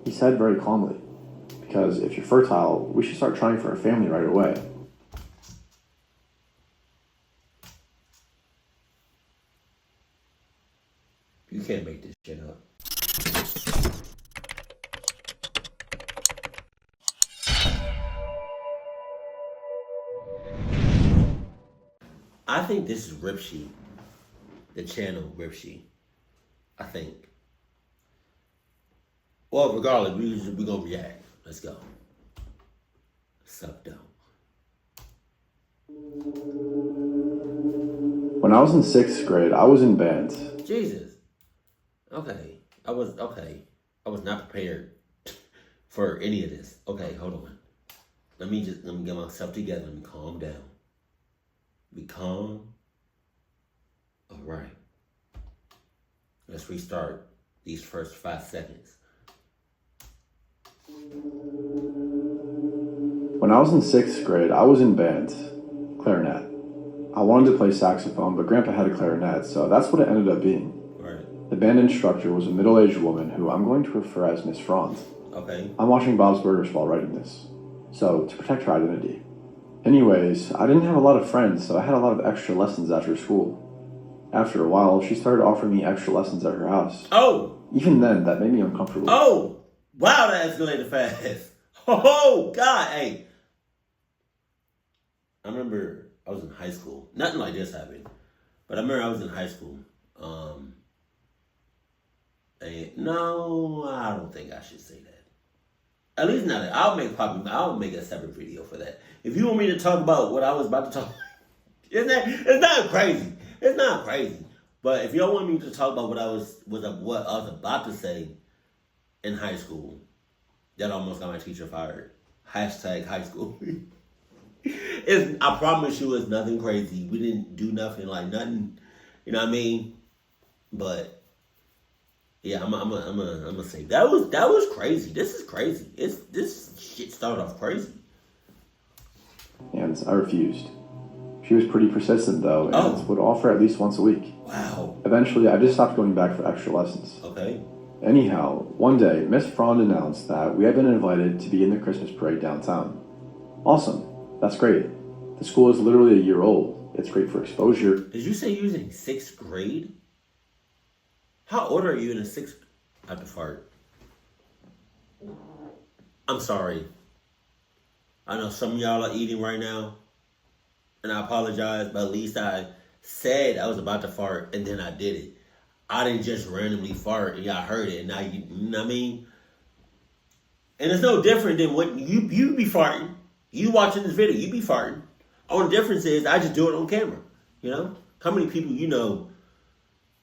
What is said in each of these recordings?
He said very calmly, because if you're fertile, we should start trying for a family right away. You can't make this shit up. I think this is Ripshy, the channel Ripshy. I think. Well, regardless, we're gonna react. Let's go. Suck down. When I was in 6th grade, I was in band. Jesus. Okay. I was not prepared for any of this. Okay, hold on. Let me get myself together. Let me calm down. Be calm. All right. Let's restart these first 5 seconds. When I was in 6th grade, I was in band, clarinet. I wanted to play saxophone, but Grandpa had a clarinet, so that's what it ended up being. Right. The band instructor was a middle-aged woman who I'm going to refer as Miss Franz. Okay. I'm watching Bob's Burgers while writing this, so to protect her identity. Anyways, I didn't have a lot of friends, so I had a lot of extra lessons after school. After a while, she started offering me extra lessons at her house. Oh! Even then, that made me uncomfortable. Oh! Wow, that escalated fast. Oh, God, hey. I remember I was in high school. Nothing like this happened. But I remember I was in high school. And no, I don't think I should say that. At least not that. I'll make a separate video for that. If you want me to talk about what I was about to talk about, it's not crazy. It's not crazy. But if y'all want me to talk about what I was about to say in high school, that almost got my teacher fired. Hashtag high school. I promise you it's nothing crazy. We didn't do nothing like nothing. You know what I mean? But yeah, I'm gonna say that was crazy. This is crazy. This shit started off crazy. And I refused. She was pretty persistent though, and would offer at least once a week. Wow. Eventually, I just stopped going back for extra lessons. Okay. Anyhow, one day, Miss Frond announced that we had been invited to be in the Christmas parade downtown. Awesome. That's great. The school is literally a year old. It's great for exposure. Did you say you was in 6th grade? How old are you in the 6th? I have to fart. I'm sorry. I know some of y'all are eating right now. And I apologize, but at least I said I was about to fart and then I did it. I didn't just randomly fart and y'all heard it. And now you know what I mean? And it's no different than what you be farting. You watching this video, you be farting. Only difference is I just do it on camera. You know? How many people you know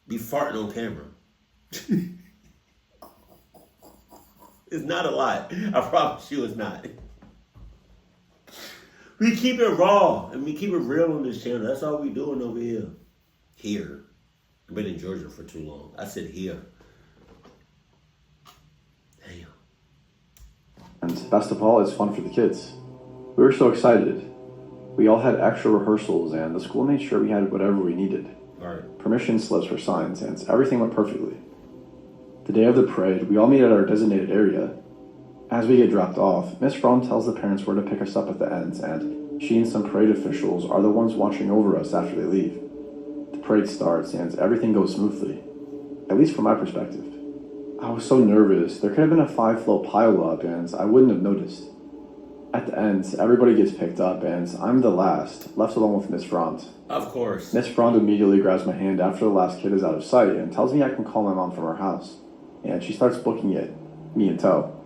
be farting on camera? It's not a lot. I promise you it's not. We keep it raw and we keep it real on this channel. That's all we doing over here. Here. I've been in Georgia for too long. I said here. Damn. And best of all, it's fun for the kids. We were so excited. We all had extra rehearsals and the school made sure we had whatever we needed. Right. Permission slips were signed and everything went perfectly. The day of the parade, we all meet at our designated area. As we get dropped off, Miss Fromm tells the parents where to pick us up at the end, and she and some parade officials are the ones watching over us after they leave. The parade starts, and everything goes smoothly, at least from my perspective. I was so nervous, there could have been a 5-float pileup, and I wouldn't have noticed. At the end, everybody gets picked up, and I'm the last, left alone with Miss Front. Of course. Miss Front immediately grabs my hand after the last kid is out of sight, and tells me I can call my mom from her house, and she starts booking it, me in tow.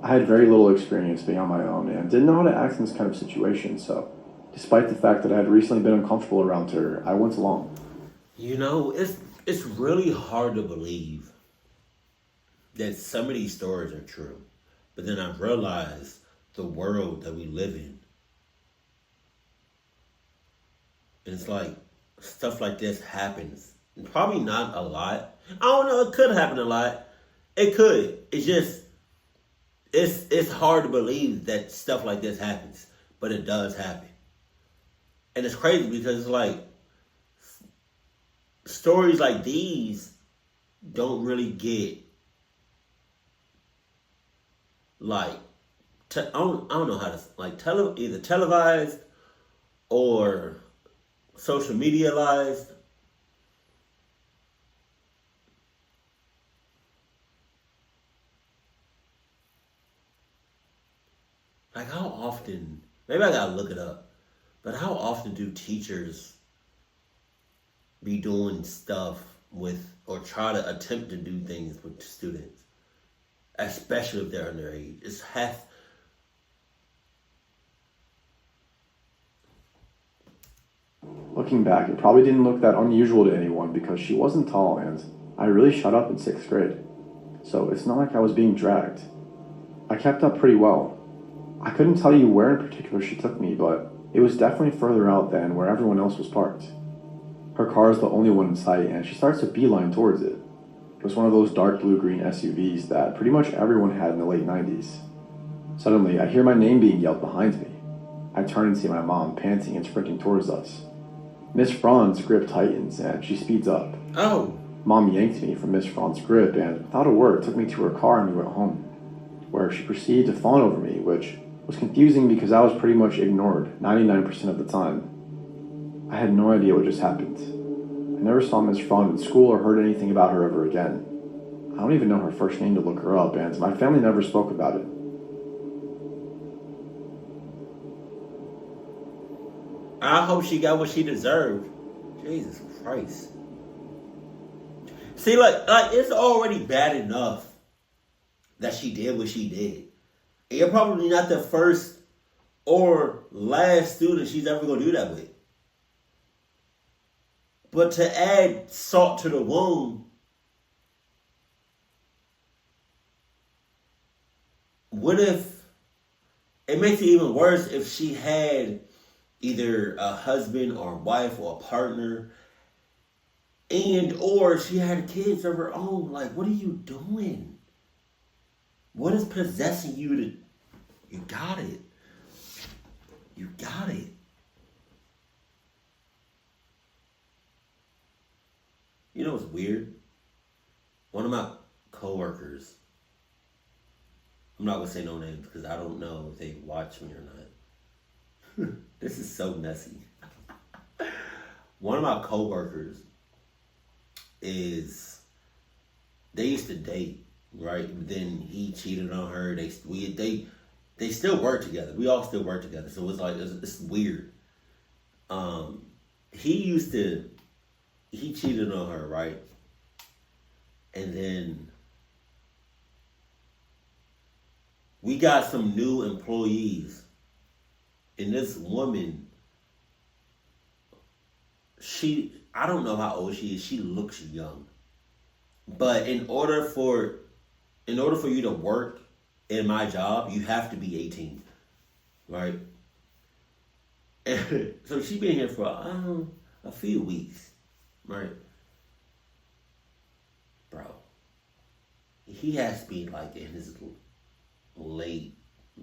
I had very little experience being on my own and didn't know how to act in this kind of situation, so despite the fact that I had recently been uncomfortable around her, I went along. You know, it's really hard to believe that some of these stories are true. But then I realized the world that we live in. And it's like, stuff like this happens. Probably not a lot. I don't know, it could happen a lot. It could. It's just, it's hard to believe that stuff like this happens. But it does happen. And it's crazy because it's like, stories like these don't really get like, I don't know how to, like, either televised or social medialized. Like, how often, maybe I gotta look it up, but how often do teachers be doing stuff with, or try to attempt to do things with students, especially if they're underage? It's half. Looking back, it probably didn't look that unusual to anyone because she wasn't tall and I really shut up in 6th grade. So it's not like I was being dragged. I kept up pretty well. I couldn't tell you where in particular she took me, but it was definitely further out than where everyone else was parked. Her car is the only one in sight and she starts a beeline towards it. It was one of those dark blue-green SUVs that pretty much everyone had in the late 90s. Suddenly, I hear my name being yelled behind me. I turn and see my mom panting and sprinting towards us. Miss Fran's grip tightens and she speeds up. Oh. Mom yanked me from Miss Fran's grip and, without a word, took me to her car and we went home, where she proceeded to fawn over me, which was confusing because I was pretty much ignored 99% of the time. I had no idea what just happened. I never saw Miss Fran in school or heard anything about her ever again. I don't even know her first name to look her up, and my family never spoke about it. I hope she got what she deserved. Jesus Christ. See, like it's already bad enough that she did what she did. And you're probably not the first or last student she's ever going to do that with. But to add salt to the wound, what if it makes it even worse if she had either a husband or a wife or a partner, and or she had kids of her own? Like, what are you doing? What is possessing you to... You got it. You got it. You know what's weird? One of my coworkers, I'm not going to say no names because I don't know if they watch me or not. This is so messy. One of my coworkers they used to date, right? But then he cheated on her. They still work together. We all still work together. So it's like, it's weird. He cheated on her, right? And then we got some new employees. And this woman, I don't know how old she is. She looks young. But in order for you to work in my job, you have to be 18, right? And so she been here for a few weeks, right? Bro, he has to be like in his late,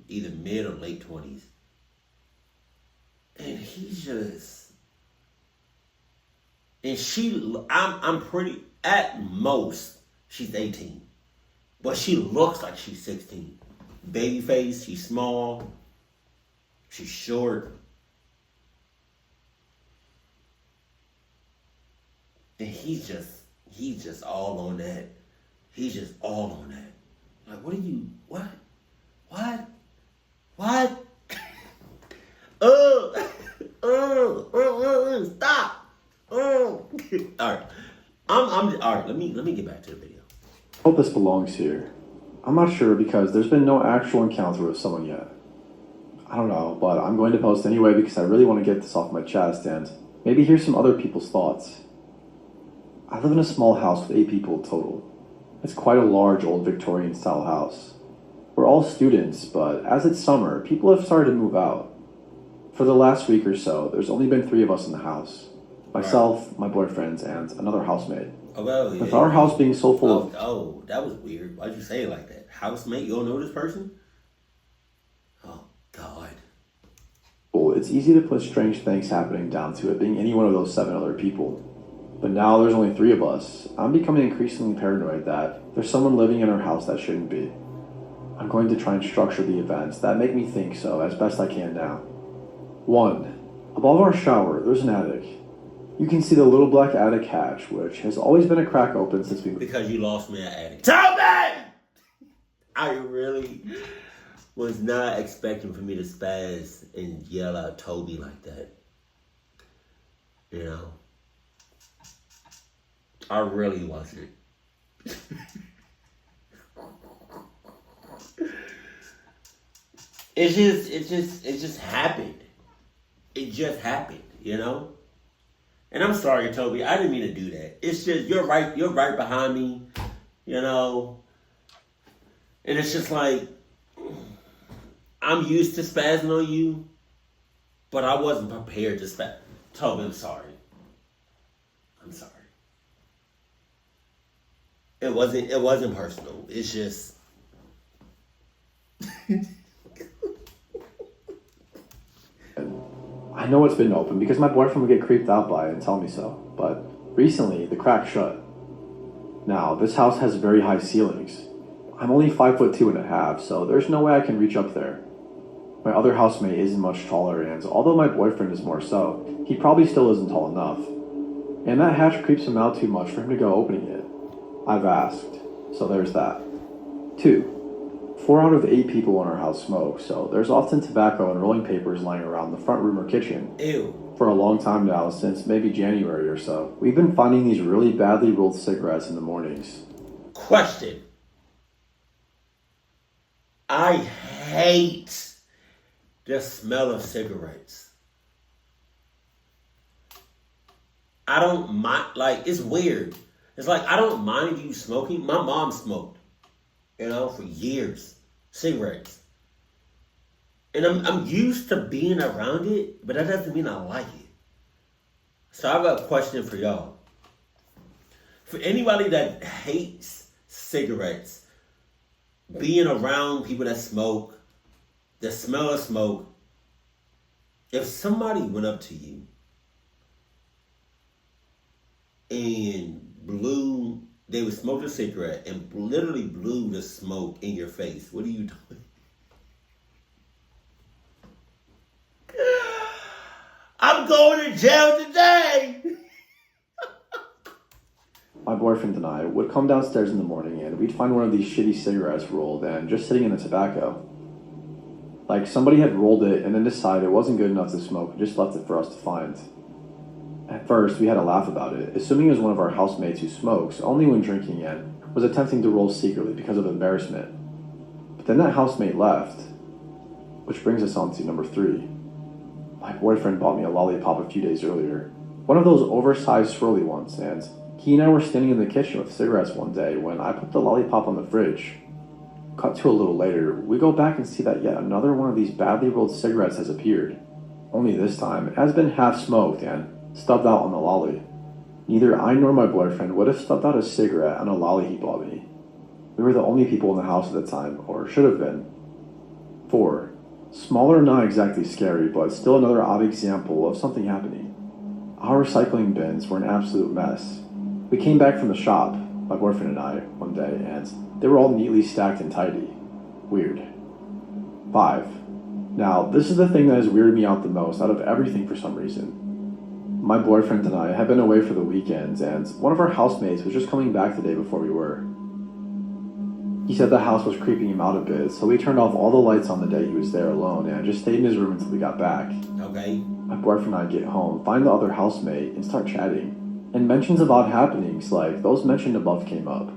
either mid or late 20s. And he's just, and I'm pretty, at most, she's 18. But she looks like she's 16. Baby face, she's small, she's short. And he's just all on that. He's just all on that. Like, stop. All right. All right, let me get back to the video. I hope this belongs here. I'm not sure because there's been no actual encounter with someone yet. I don't know, but I'm going to post anyway because I really want to get this off my chest and maybe hear some other people's thoughts. I live in a small house with 8 people total. It's quite a large old Victorian style house. We're all students, but as it's summer, people have started to move out. For the last week or so, there's only been 3 of us in the house. Myself, my boyfriends, and another housemate. Oh, well, With our house being so full of... Oh, that was weird. Why'd you say it like that? Housemate? You don't know this person? Oh, God. Well, it's easy to put strange things happening down to it being any one of those 7 other people. But now there's only 3 of us. I'm becoming increasingly paranoid that there's someone living in our house that shouldn't be. I'm going to try and structure the events that make me think so as best I can now. 1. Above our shower, there's an attic. You can see the little black attic hatch, which has always been a crack open since we... Because you lost me at attic. Toby! I really was not expecting for me to spaz and yell out Toby like that. You know? I really wasn't. It just happened. It just happened, you know? And I'm sorry, Toby, I didn't mean to do that. It's just, you're right behind me, you know? And it's just like, I'm used to spazzing on you, but I wasn't prepared to spaz. Toby, I'm sorry. I'm sorry. It wasn't personal. It's just... I know it's been open because my boyfriend would get creeped out by it and tell me so, but recently the crack shut. Now, this house has very high ceilings. I'm only 5'2.5", so there's no way I can reach up there. My other housemate isn't much taller, and although my boyfriend is more so, he probably still isn't tall enough. And that hatch creeps him out too much for him to go opening it. I've asked, so there's that. 2. 4 out of 8 people in our house smoke, so there's often tobacco and rolling papers lying around the front room or kitchen. Ew. For a long time now, since maybe January or so, we've been finding these really badly rolled cigarettes in the mornings. Question. I hate the smell of cigarettes. I don't mind, like, it's weird. It's like, I don't mind you smoking. My mom smoked, you know, for years. Cigarettes. And I'm used to being around it, but that doesn't mean I like it. So I have a question for y'all. For anybody that hates cigarettes, being around people that smoke, the smell of smoke, if somebody went up to you and they would smoke a cigarette and literally blew the smoke in your face, what are you doing? I'm going to jail today! My boyfriend and I would come downstairs in the morning and we'd find one of these shitty cigarettes rolled and just sitting in the tobacco. Like somebody had rolled it and then decided it wasn't good enough to smoke and just left it for us to find. At first, we had a laugh about it, assuming it was one of our housemates who smokes only when drinking and was attempting to roll secretly because of embarrassment. But then that housemate left, which brings us on to number 3. My boyfriend bought me a lollipop a few days earlier, one of those oversized swirly ones, and he and I were standing in the kitchen with cigarettes one day when I put the lollipop on the fridge. Cut to a little later, we go back and see that yet another one of these badly rolled cigarettes has appeared. Only this time, it has been half smoked and stubbed out on the lolly. Neither I nor my boyfriend would have stubbed out a cigarette on a lolly he bought me. We were the only people in the house at the time, or should have been. 4. Smaller and not exactly scary, but still another odd example of something happening. Our recycling bins were an absolute mess. We came back from the shop, my boyfriend and I, one day, and they were all neatly stacked and tidy. Weird. 5. Now, this is the thing that has weirded me out the most out of everything for some reason. My boyfriend and I had been away for the weekend, and one of our housemates was just coming back the day before we were. He said the house was creeping him out a bit, so we turned off all the lights on the day he was there alone and just stayed in his room until we got back. Okay. My boyfriend and I get home, find the other housemate, and start chatting. And mentions of odd happenings like those mentioned above came up.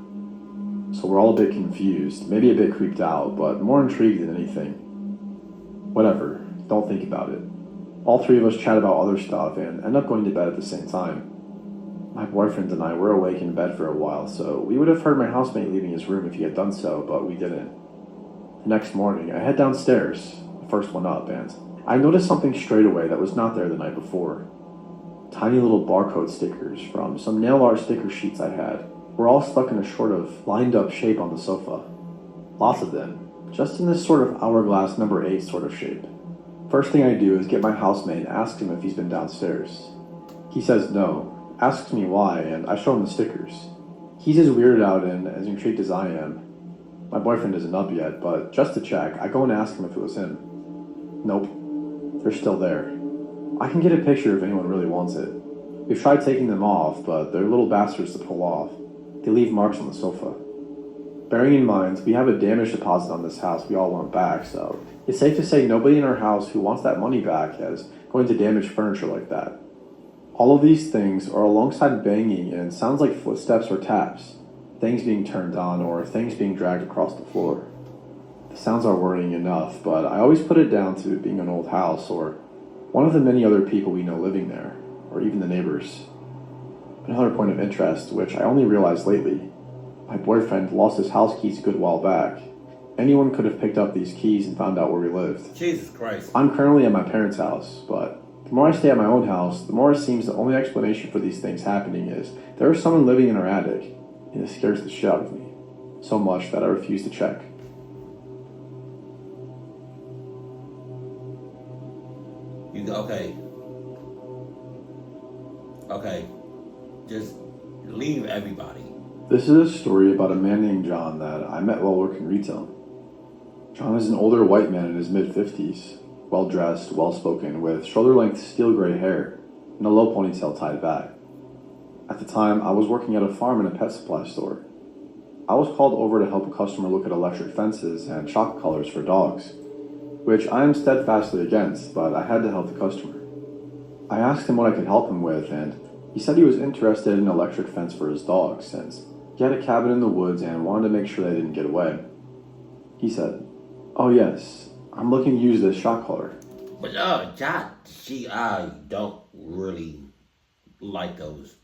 So we're all a bit confused, maybe a bit creeped out, but more intrigued than anything. Whatever, don't think about it. All 3 of us chat about other stuff and end up going to bed at the same time. My boyfriend and I were awake in bed for a while, so we would have heard my housemate leaving his room if he had done so, but we didn't. The next morning, I head downstairs, the first one up, and I noticed something straight away that was not there the night before. Tiny little barcode stickers from some nail art sticker sheets I had were all stuck in a sort of lined up shape on the sofa. Lots of them, just in this sort of hourglass number 8 sort of shape. First thing I do is get my housemate and ask him if he's been downstairs. He says no, asks me why, and I show him the stickers. He's as weirded out and as intrigued as I am. My boyfriend isn't up yet, but just to check, I go and ask him if it was him. Nope. They're still there. I can get a picture if anyone really wants it. We've tried taking them off, but they're little bastards to pull off. They leave marks on the sofa. Bearing in mind, we have a damage deposit on this house we all want back, so it's safe to say nobody in our house who wants that money back is going to damage furniture like that. All of these things are alongside banging and sounds like footsteps or taps, things being turned on or things being dragged across the floor. The sounds are worrying enough, but I always put it down to being an old house or one of the many other people we know living there, or even the neighbors. Another point of interest, which I only realized lately, my boyfriend lost his house keys a good while back. Anyone could have picked up these keys and found out where we lived. Jesus Christ. I'm currently at my parents' house, but the more I stay at my own house, the more it seems the only explanation for these things happening is there is someone living in our attic, and it scares the shit out of me. So much that I refuse to check. Okay. Just leave everybody. This is a story about a man named John that I met while working retail. John is an older white man in his mid-50s, well-dressed, well-spoken, with shoulder-length steel gray hair and a low ponytail tied back. At the time, I was working at a farm and a pet supply store. I was called over to help a customer look at electric fences and shock collars for dogs, which I am steadfastly against, but I had to help the customer. I asked him what I could help him with, and he said he was interested in an electric fence for his dog since he had a cabin in the woods and wanted to make sure they didn't get away. He said, "Oh yes, I'm looking to use this shock collar." But John, I don't really like those.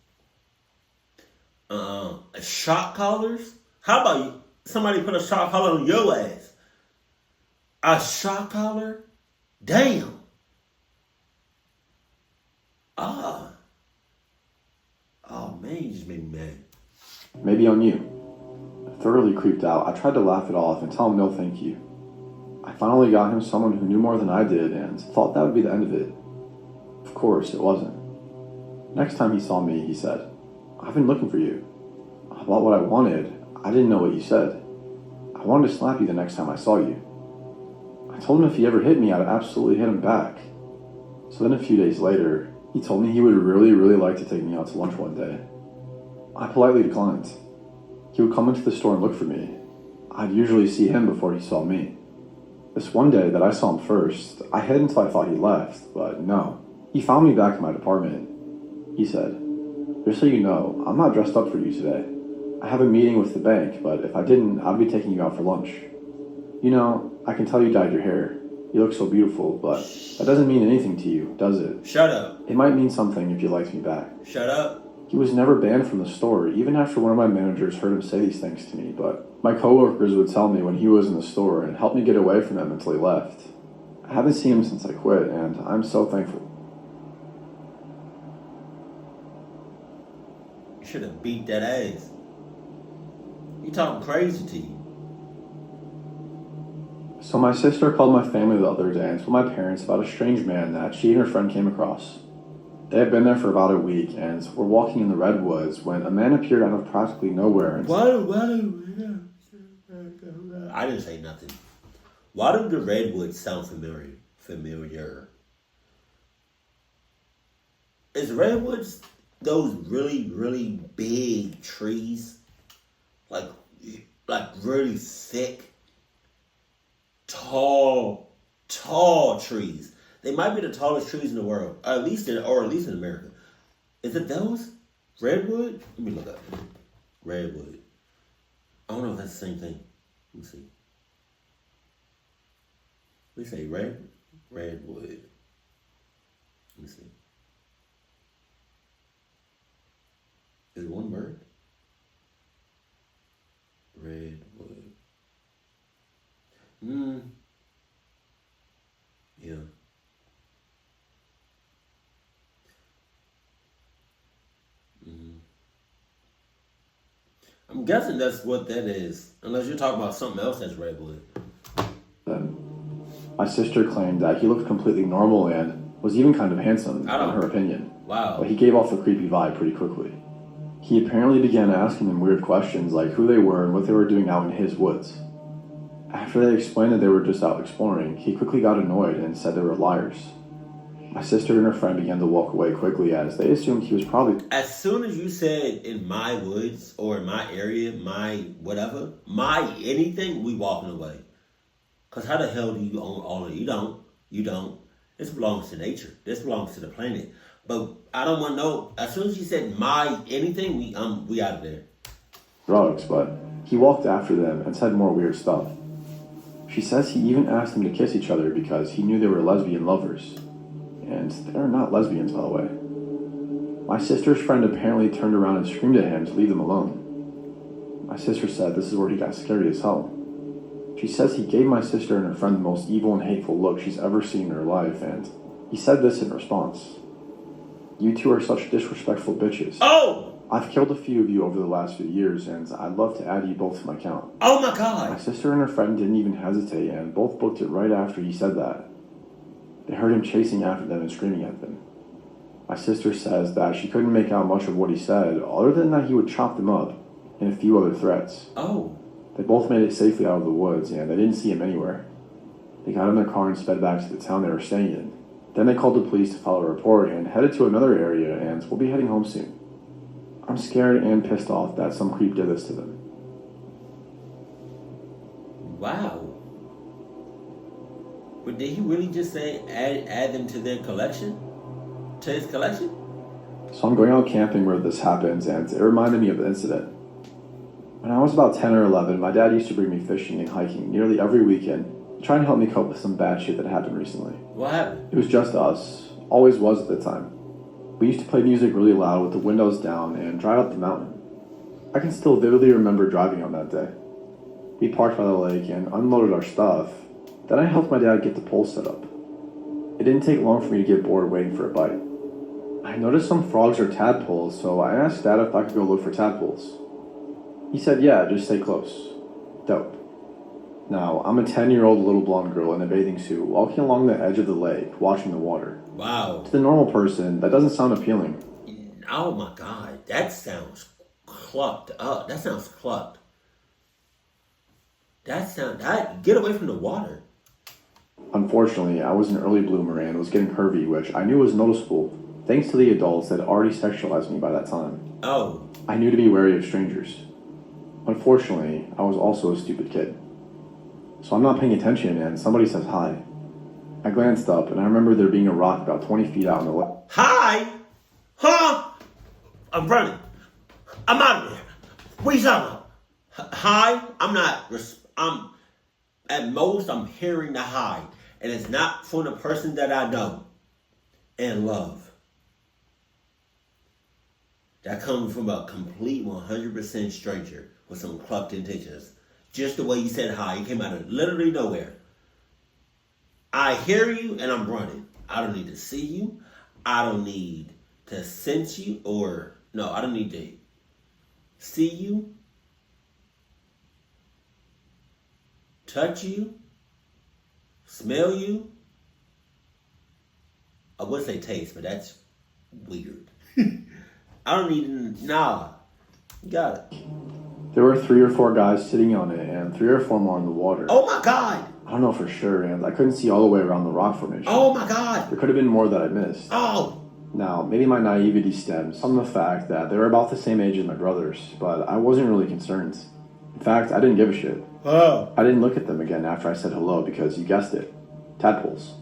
Shock collars? How about somebody put a shock collar on your ass? A shock collar? Damn. Oh man, you just made me mad. Maybe on you. Thoroughly creeped out, I tried to laugh it off and tell him no thank you. I finally got him someone who knew more than I did and thought that would be the end of it. Of course, it wasn't. Next time he saw me, he said, "I've been looking for you. About what I wanted, I didn't know what you said. I wanted to slap you the next time I saw you." I told him if he ever hit me, I'd absolutely hit him back. So then a few days later, he told me he would really, really like to take me out to lunch one day. I politely declined. He would come into the store and look for me. I'd usually see him before he saw me. This one day that I saw him first, I hid until I thought he left, but no. He found me back in my department. He said, "Just so you know, I'm not dressed up for you today. I have a meeting with the bank, but if I didn't, I'd be taking you out for lunch. You know, I can tell you dyed your hair. You look so beautiful, but that doesn't mean anything to you, does it?" Shut up. It might mean something if you liked me back. Shut up. He was never banned from the store, even after one of my managers heard him say these things to me, but my coworkers would tell me when he was in the store and help me get away from him until he left. I haven't seen him since I quit, and I'm so thankful. You should have beat that ass. He talking crazy to you. So my sister called my family the other day and told my parents about a strange man that she and her friend came across. They had been there for about a week and were walking in the redwoods when a man appeared out of practically nowhere and I didn't say nothing. Why do the redwoods sound familiar? Is redwoods those really, really big trees? Like really thick, tall trees. They might be the tallest trees in the world, at least in America. Is it those? Redwood? Let me look up. Redwood. I don't know if that's the same thing. Let me see. We say redwood. Let me see. Is it one bird? Redwood. Yeah. I'm guessing that's what that is. Unless you're talking about something else that's redwood. My sister claimed that he looked completely normal and was even kind of handsome, in her opinion. Wow. But he gave off a creepy vibe pretty quickly. He apparently began asking them weird questions like who they were and what they were doing out in his woods. After they explained that they were just out exploring, he quickly got annoyed and said they were liars. My sister and her friend began to walk away quickly as they assumed he was probably... As soon as you said in my woods or in my area, my whatever, my anything, we walking away. Because how the hell do you own all of it? You don't. You don't. This belongs to nature. This belongs to the planet. But I don't want to know. As soon as you said my anything, we out of there. drugs, but he walked after them and said more weird stuff. She says he even asked them to kiss each other because he knew they were lesbian lovers. And they're not lesbians, by the way. My sister's friend apparently turned around and screamed at him to leave them alone. My sister said this is where he got scary as hell. She says he gave my sister and her friend the most evil and hateful look she's ever seen in her life, and he said this in response. You two are such disrespectful bitches. Oh! I've killed a few of you over the last few years, and I'd love to add you both to my count. Oh my God! My sister and her friend didn't even hesitate, and both booked it right after he said that. They heard him chasing after them and screaming at them. My sister says that she couldn't make out much of what he said, other than that he would chop them up, and a few other threats. Oh. They both made it safely out of the woods, and they didn't see him anywhere. They got in their car and sped back to the town they were staying in. Then they called the police to file a report and headed to another area, and we'll be heading home soon. I'm scared and pissed off that some creep did this to them. Wow. But did he really just say add them to their collection? To his collection? So I'm going out camping where this happens, and it reminded me of the incident. When I was about 10 or 11, my dad used to bring me fishing and hiking nearly every weekend, trying to help me cope with some bad shit that happened recently. What happened? It was just us. Always was at the time. We used to play music really loud with the windows down and drive up the mountain. I can still vividly remember driving on that day. We parked by the lake and unloaded our stuff. Then I helped my dad get the pole set up. It didn't take long for me to get bored waiting for a bite. I noticed some frogs or tadpoles, so I asked Dad if I could go look for tadpoles. He said, yeah, just stay close. Dope. Now, I'm a 10-year-old little blonde girl in a bathing suit walking along the edge of the lake, watching the water. Wow. To the normal person, that doesn't sound appealing. Oh my God, that sounds clucked up. That sounds clucked. Get away from the water. Unfortunately, I was an early bloomer and was getting curvy, which I knew was noticeable, thanks to the adults that had already sexualized me by that time. Oh. I knew to be wary of strangers. Unfortunately, I was also a stupid kid. So I'm not paying attention and somebody says hi. I glanced up and I remember there being a rock about 20 feet out in the lake. Hi? Huh? I'm running. I'm out of there. What are you talking about? Hi? At most, I'm hearing the hi. And it's not from the person that I know and love. That comes from a complete 100% stranger with some clucked intentions. Just the way you said hi. It came out of literally nowhere. I hear you and I'm running. I don't need to see you. I don't need to sense you I don't need to see you, touch you, smell you. I would say taste, but that's weird. I don't need, nah. You got it. There were 3 or 4 guys sitting on it and 3 or 4 more in the water. Oh my God. I don't know for sure, and I couldn't see all the way around the rock formation. Oh my God. There could have been more that I missed. Oh. Now, maybe my naivety stems from the fact that they were about the same age as my brothers, but I wasn't really concerned. In fact, I didn't give a shit. Oh. I didn't look at them again after I said hello because you guessed it. Tadpoles.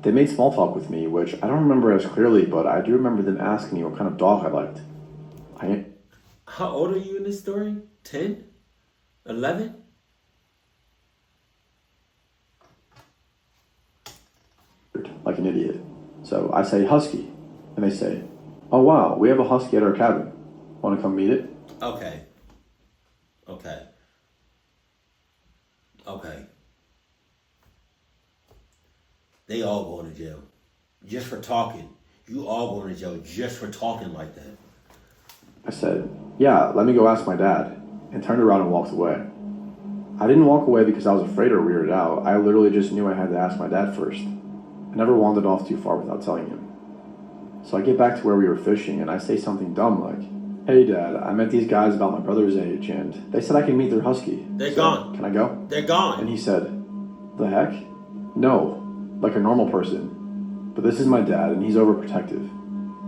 They made small talk with me, which I don't remember as clearly, but I do remember them asking me what kind of dog I liked. How old are you in this story? 10? 11? Like an idiot. So I say husky, and they say, oh wow, we have a husky at our cabin. Want to come meet it? Okay. They all going to jail. Just for talking. You all going to jail just for talking like that. I said, yeah, let me go ask my dad, and turned around and walked away. I didn't walk away because I was afraid or weirded out. I literally just knew I had to ask my dad first. I never wandered off too far without telling him. So I get back to where we were fishing, and I say something dumb like, hey Dad, I met these guys about my brother's age, and they said I can meet their husky. They're so, gone. Can I go? They're gone. And he said, "The heck? No, like a normal person. But this is my dad, and he's overprotective.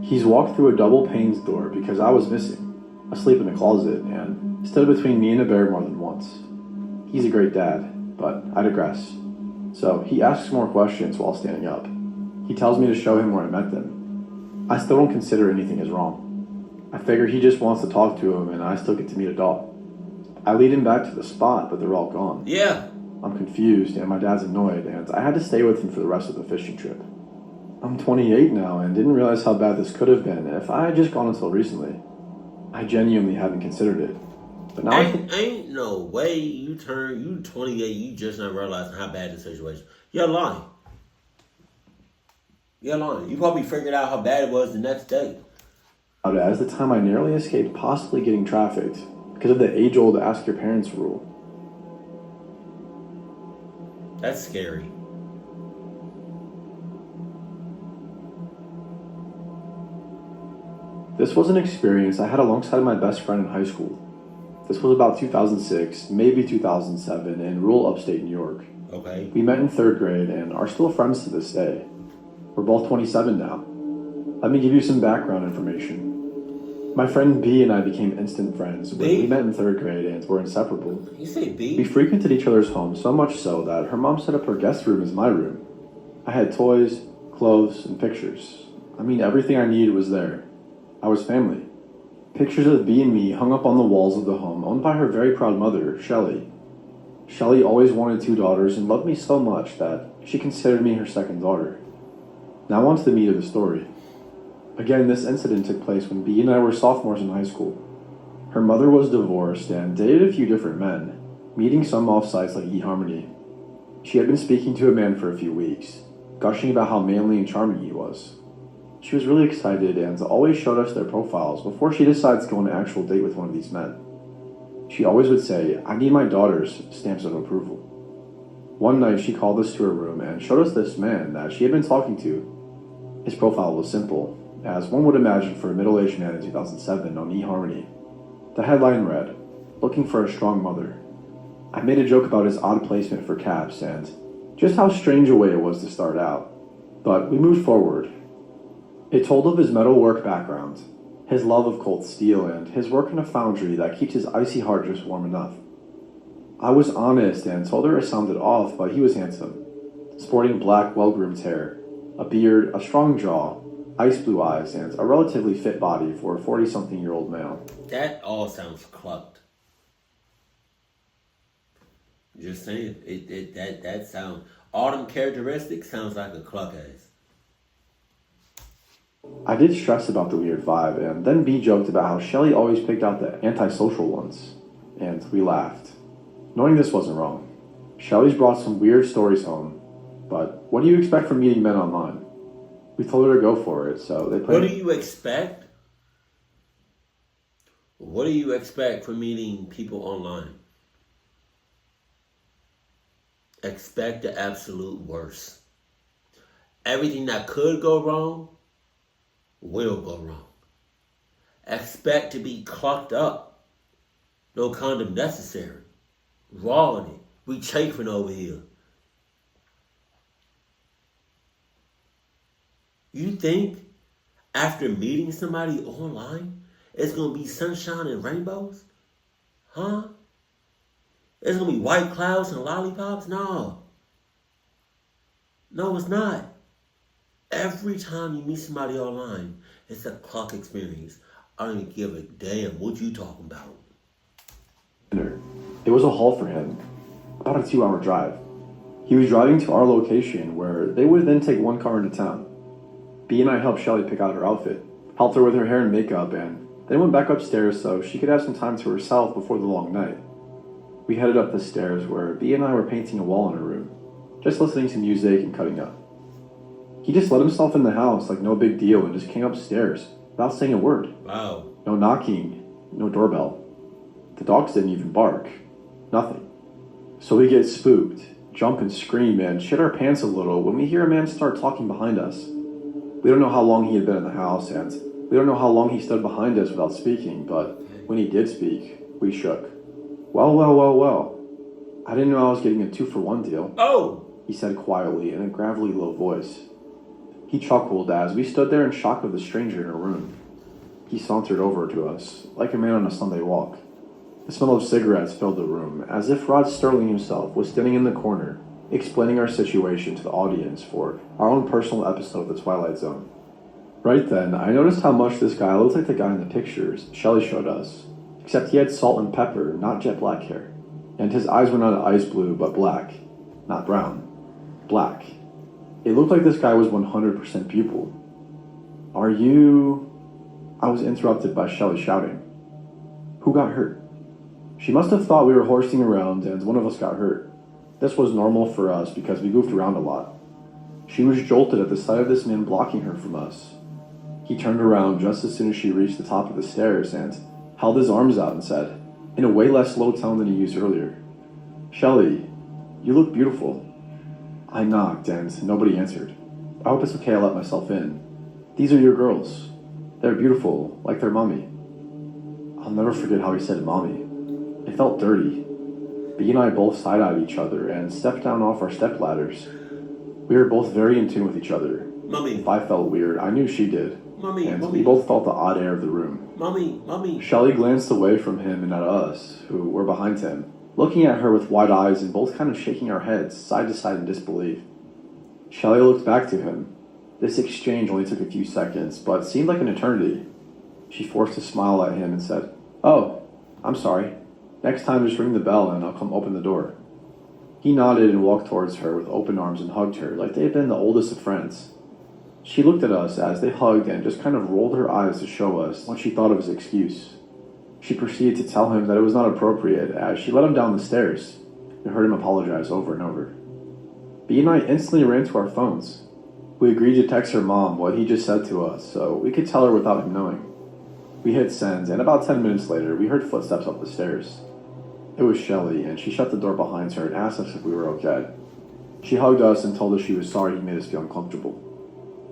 He's walked through a double panes door because I was missing, asleep in a closet, and stood between me and a bear more than once. He's a great dad, but I digress. So he asks more questions while standing up. He tells me to show him where I met them. I still don't consider anything as wrong. I figure he just wants to talk to him, and I still get to meet a dog. I lead him back to the spot, but they're all gone. Yeah. I'm confused, and my dad's annoyed, and I had to stay with him for the rest of the fishing trip. I'm 28 now, and didn't realize how bad this could have been if I had just gone until recently. I genuinely hadn't considered it. But now Ain't no way you 28, you just not realizing how bad the situation. You're lying. You're lying. You probably figured out how bad it was the next day. As the time I narrowly escaped possibly getting trafficked because of the age-old ask your parents rule. That's scary. This was an experience I had alongside my best friend in high school. This was about 2006, maybe 2007, in rural upstate New York. Okay. We met in 3rd grade and are still friends to this day. We're both 27 now. Let me give you some background information. My friend B and I became instant friends when we met in 3rd grade and were inseparable. You say B? We frequented each other's homes so much so that her mom set up her guest room as my room. I had toys, clothes, and pictures. I mean, everything I needed was there. I was family. Pictures of B and me hung up on the walls of the home owned by her very proud mother, Shelley. Shelley always wanted 2 daughters and loved me so much that she considered me her second daughter. Now on to the meat of the story. Again, this incident took place when B and I were sophomores in high school. Her mother was divorced and dated a few different men, meeting some off-sites like eHarmony. She had been speaking to a man for a few weeks, gushing about how manly and charming he was. She was really excited and always showed us their profiles before she decides to go on an actual date with one of these men. She always would say, "I need my daughter's stamps of approval." One night she called us to her room and showed us this man that she had been talking to. His profile was simple, as one would imagine for a middle-aged man in 2007 on eHarmony. The headline read, "Looking for a strong mother." I made a joke about his odd placement for caps and just how strange a way it was to start out. But we moved forward. It told of his metalwork background, his love of cold steel, and his work in a foundry that keeps his icy heart just warm enough. I was honest and told her it sounded off, but he was handsome, sporting black, well-groomed hair, a beard, a strong jaw, ice blue eyes, and a relatively fit body for a 40-something-year-old male. That all sounds clucked. Just saying, that sound, all them characteristics sounds like a cluck ass. I did stress about the weird vibe, and then B joked about how Shelley always picked out the antisocial ones, and we laughed, knowing this wasn't wrong. Shelley's brought some weird stories home, but what do you expect from meeting men online? We told her to go for it, so they played. What do you expect? What do you expect from meeting people online? Expect the absolute worst. Everything that could go wrong will go wrong. Expect to be clocked up. No condom necessary. Raw in it. We chafing over here. You think after meeting somebody online, it's going to be sunshine and rainbows? Huh? It's going to be white clouds and lollipops? No. No, it's not. Every time you meet somebody online, it's a clock experience. I don't even give a damn what you talking about. It was a haul for him, about a 2-hour drive. He was driving to our location where they would then take one car into town. B and I helped Shelley pick out her outfit, helped her with her hair and makeup, and then went back upstairs so she could have some time to herself before the long night. We headed up the stairs where B and I were painting a wall in her room, just listening to music and cutting up. He just let himself in the house like no big deal and just came upstairs without saying a word. Wow. No knocking, no doorbell. The dogs didn't even bark. Nothing. So we get spooked, jump and scream, and shit our pants a little when we hear a man start talking behind us. We don't know how long he had been in the house, and we don't know how long he stood behind us without speaking, but when he did speak, we shook. Well. I didn't know I was getting a 2-for-1 deal, Oh! he said quietly in a gravelly low voice. He chuckled as we stood there in shock of the stranger in our room. He sauntered over to us, like a man on a Sunday walk. The smell of cigarettes filled the room, as if Rod Sterling himself was standing in the corner, explaining our situation to the audience for our own personal episode of The Twilight Zone. Right then, I noticed how much this guy looked like the guy in the pictures Shelley showed us, except he had salt and pepper, not jet black hair, and his eyes were not ice blue, but black, not brown, black. It looked like this guy was 100% pupil. Are you... I was interrupted by Shelley shouting. Who got hurt? She must have thought we were horsing around and one of us got hurt. This was normal for us because we goofed around a lot. She was jolted at the sight of this man blocking her from us. He turned around just as soon as she reached the top of the stairs and held his arms out and said, in a way less low tone than he used earlier, Shelley, you look beautiful. I knocked and nobody answered. I hope it's okay I let myself in. These are your girls. They're beautiful, like their mommy. I'll never forget how he said mommy. It felt dirty. B and I both side-eyed each other and stepped down off our stepladders. We were both very in tune with each other. Mommy. If I felt weird, I knew she did. Mommy, and mommy. we both felt the odd air of the room. Mommy. Shelley glanced away from him and at us, who were behind him, looking at her with wide eyes and both kind of shaking our heads side to side in disbelief. Shelley looked back to him. This exchange only took a few seconds, but seemed like an eternity. She forced a smile at him and said, Oh, I'm sorry. Next time just ring the bell and I'll come open the door. He nodded and walked towards her with open arms and hugged her like they had been the oldest of friends. She looked at us as they hugged and just kind of rolled her eyes to show us what she thought of his excuse. She proceeded to tell him that it was not appropriate as she let him down the stairs. We heard him apologize over and over. B and I instantly ran to our phones. We agreed to text her mom what he just said to us so we could tell her without him knowing. We hit send and about 10 minutes later we heard footsteps up the stairs. It was Shelley and she shut the door behind her and asked us if we were okay. She hugged us and told us she was sorry he made us feel uncomfortable.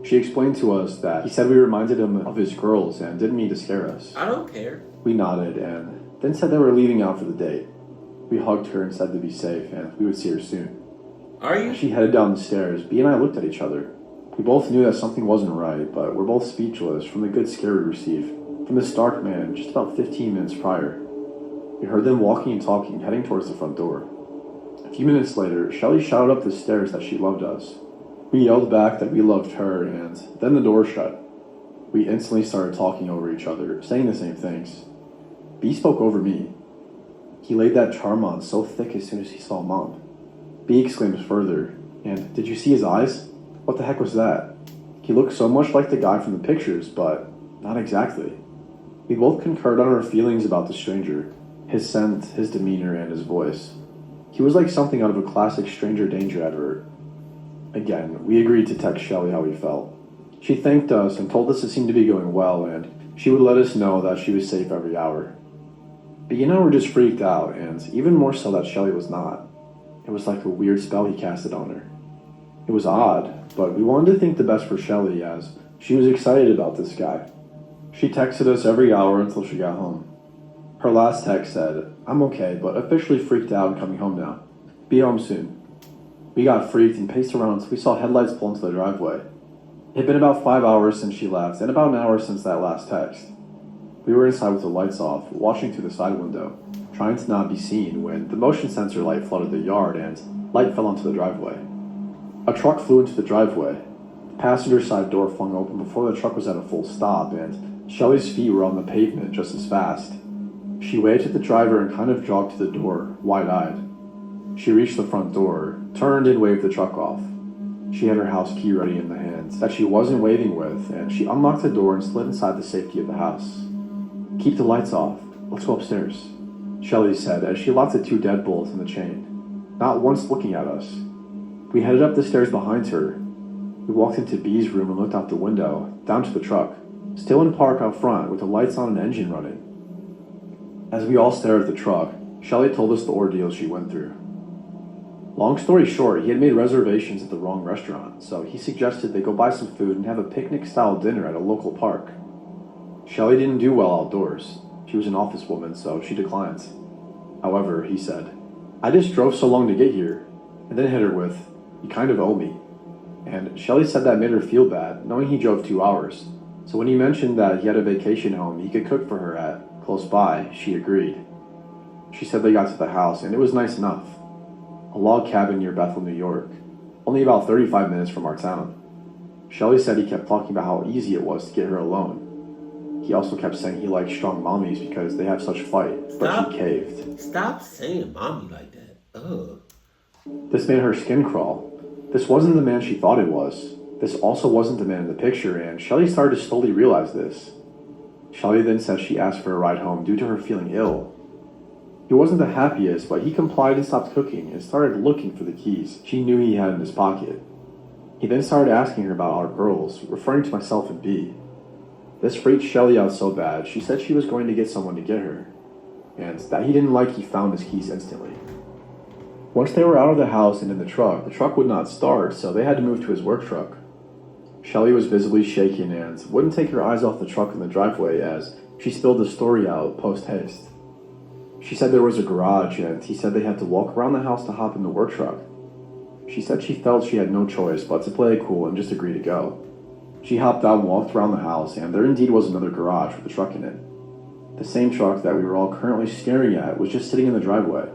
She explained to us that he said we reminded him of his girls and didn't mean to scare us. I don't care. We nodded and then said they were leaving out for the date. We hugged her and said to be safe and we would see her soon. Are you? As she headed down the stairs, B and I looked at each other. We both knew that something wasn't right, but we're both speechless from the good scare we received from the Stark man just about 15 minutes prior. We heard them walking and talking, heading towards the front door. A few minutes later, Shelley shouted up the stairs that she loved us. We yelled back that we loved her, and then the door shut. We instantly started talking over each other, saying the same things. B spoke over me. He laid that charm on so thick as soon as he saw Mom. B exclaimed further, and did you see his eyes? What the heck was that? He looked so much like the guy from the pictures, but not exactly. We both concurred on our feelings about the stranger, his scent, his demeanor, and his voice. He was like something out of a classic stranger danger advert. Again, we agreed to text Shelley how we felt. She thanked us and told us it seemed to be going well, and she would let us know that she was safe every hour. But you know, we're just freaked out, and even more so that Shelley was not. It was like a weird spell he casted on her. It was odd, but we wanted to think the best for Shelley as she was excited about this guy. She texted us every hour until she got home. Her last text said, I'm okay, but officially freaked out and coming home now. Be home soon. We got freaked and paced around until we saw headlights pull into the driveway. It had been about 5 hours since she left and about an hour since that last text. We were inside with the lights off, watching through the side window, trying to not be seen when the motion sensor light flooded the yard and light fell onto the driveway. A truck flew into the driveway. The passenger side door flung open before the truck was at a full stop, and Shelley's feet were on the pavement just as fast. She waved at the driver and kind of jogged to the door, wide-eyed. She reached the front door, turned and waved the truck off. She had her house key ready in the hands that she wasn't waving with, and she unlocked the door and slid inside the safety of the house. Keep the lights off. Let's go upstairs, Shelley said as she locked the 2 deadbolts in the chain, not once looking at us. We headed up the stairs behind her. We walked into B's room and looked out the window, down to the truck, still in park out front with the lights on and engine running. As we all stared at the truck, Shelley told us the ordeal she went through. Long story short, he had made reservations at the wrong restaurant, so he suggested they go buy some food and have a picnic-style dinner at a local park. Shelley didn't do well outdoors. She was an office woman, so she declined. However, he said, I just drove so long to get here, and then hit her with, "You kind of owe me." And Shelley said that made her feel bad, knowing he drove 2 hours. So when he mentioned that he had a vacation home he could cook for her at, close by, she agreed. She said they got to the house, and it was nice enough. A log cabin near Bethel, New York, only about 35 minutes from our town. Shelley said he kept talking about how easy it was to get her alone. He also kept saying he liked strong mommies because they have such fight, but she caved. Stop saying mommy like that. Ugh. This made her skin crawl. This wasn't the man she thought it was. This also wasn't the man in the picture, and Shelley started to slowly realize this. Shelley then said she asked for a ride home due to her feeling ill. He wasn't the happiest, but he complied and stopped cooking and started looking for the keys she knew he had in his pocket. He then started asking her about our girls, referring to myself and B. This freaked Shelley out so bad, she said she was going to get someone to get her, and that he didn't like he found his keys instantly. Once they were out of the house and in the truck would not start, so they had to move to his work truck. Shelley was visibly shaken and wouldn't take her eyes off the truck in the driveway as she spilled the story out post-haste. She said there was a garage and he said they had to walk around the house to hop in the work truck. She said she felt she had no choice but to play it cool and just agree to go. She hopped out and walked around the house, and there indeed was another garage with a truck in it. The same truck that we were all currently staring at was just sitting in the driveway.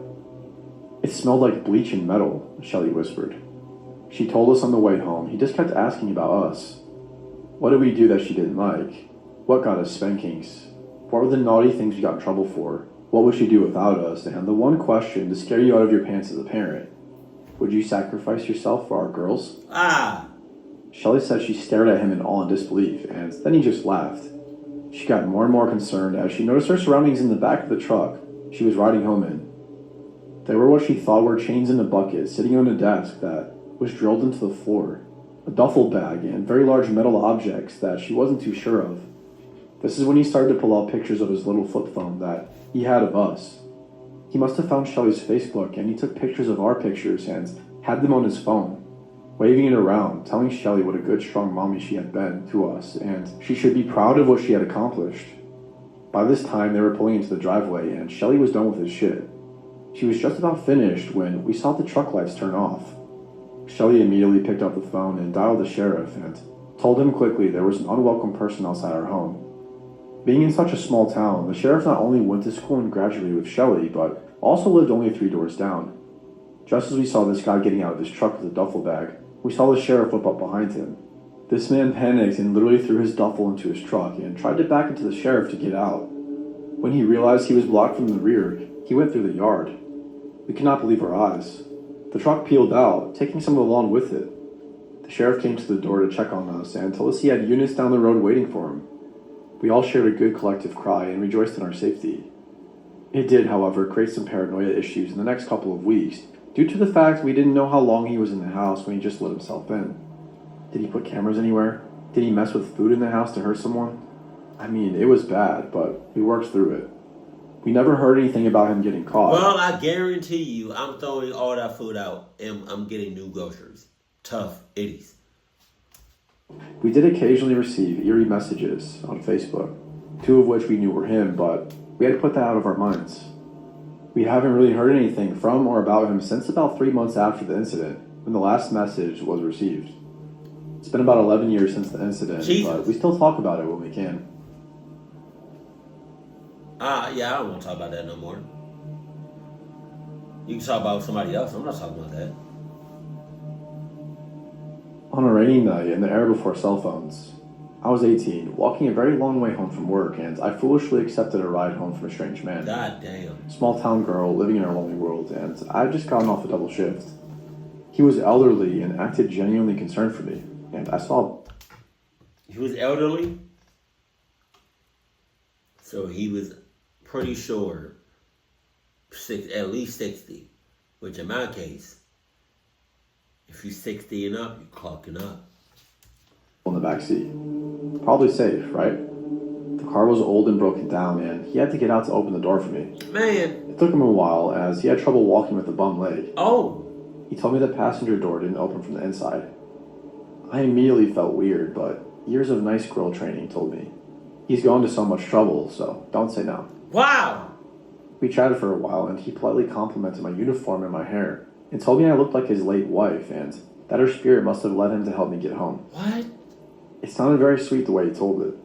"It smelled like bleach and metal," Shelley whispered. She told us on the way home he just kept asking about us. What did we do that she didn't like? What got us spankings? What were the naughty things we got in trouble for? What would she do without us? And the one question to scare you out of your pants as a parent: would you sacrifice yourself for our girls? Shelley said she stared at him in awe and disbelief, and then he just laughed. She got more and more concerned as she noticed her surroundings in the back of the truck she was riding home in. There were what she thought were chains in a bucket sitting on a desk that was drilled into the floor, a duffel bag, and very large metal objects that she wasn't too sure of. This is when he started to pull out pictures of his little flip phone that he had of us. He must have found Shelley's Facebook, and he took pictures of our pictures and had them on his phone, waving it around, telling Shelley what a good, strong mommy she had been to us, and she should be proud of what she had accomplished. By this time, they were pulling into the driveway, and Shelley was done with his shit. She was just about finished when we saw the truck lights turn off. Shelley immediately picked up the phone and dialed the sheriff and told him quickly there was an unwelcome person outside our home. Being in such a small town, the sheriff not only went to school and graduated with Shelley, but also lived only 3 doors down. Just as we saw this guy getting out of his truck with a duffel bag, we saw the sheriff whip up behind him. This man panicked and literally threw his duffel into his truck and tried to back into the sheriff to get out. When he realized he was blocked from the rear, he went through the yard. We could not believe our eyes. The truck peeled out, taking some of the lawn with it. The sheriff came to the door to check on us and told us he had units down the road waiting for him. We all shared a good collective cry and rejoiced in our safety. It did, however, create some paranoia issues in the next couple of weeks due to the fact we didn't know how long he was in the house when he just let himself in. Did he put cameras anywhere? Did he mess with food in the house to hurt someone? I mean, it was bad, but we worked through it. We never heard anything about him getting caught. Well, I guarantee you, I'm throwing all that food out and I'm getting new groceries. Tough idiots. We did occasionally receive eerie messages on Facebook, 2 of which we knew were him, but we had to put that out of our minds. We haven't really heard anything from or about him since about 3 months after the incident, when the last message was received. It's been about 11 years since the incident, but we still talk about it when we can. Yeah, I don't want to talk about that no more. You can talk about somebody else. I'm not talking about that. On a rainy night in the era before cell phones, I was 18, walking a very long way home from work, and I foolishly accepted a ride home from a strange man. God damn. Small town girl living in her lonely world, and I had just gotten off a double shift. He was elderly and acted genuinely concerned for me, and I saw... He was elderly? So he was pretty sure at least 60, which in my case, if you're 60 and up, you're clocking up. In the back seat. Probably safe, right? The car was old and broken down, and he had to get out to open the door for me. Man. It took him a while, as he had trouble walking with a bum leg. Oh. He told me the passenger door didn't open from the inside. I immediately felt weird, but years of nice girl training told me he's gone to so much trouble, so don't say no. Wow. We chatted for a while, and he politely complimented my uniform and my hair, and told me I looked like his late wife, and that her spirit must have led him to help me get home. What? It sounded very sweet the way he told it.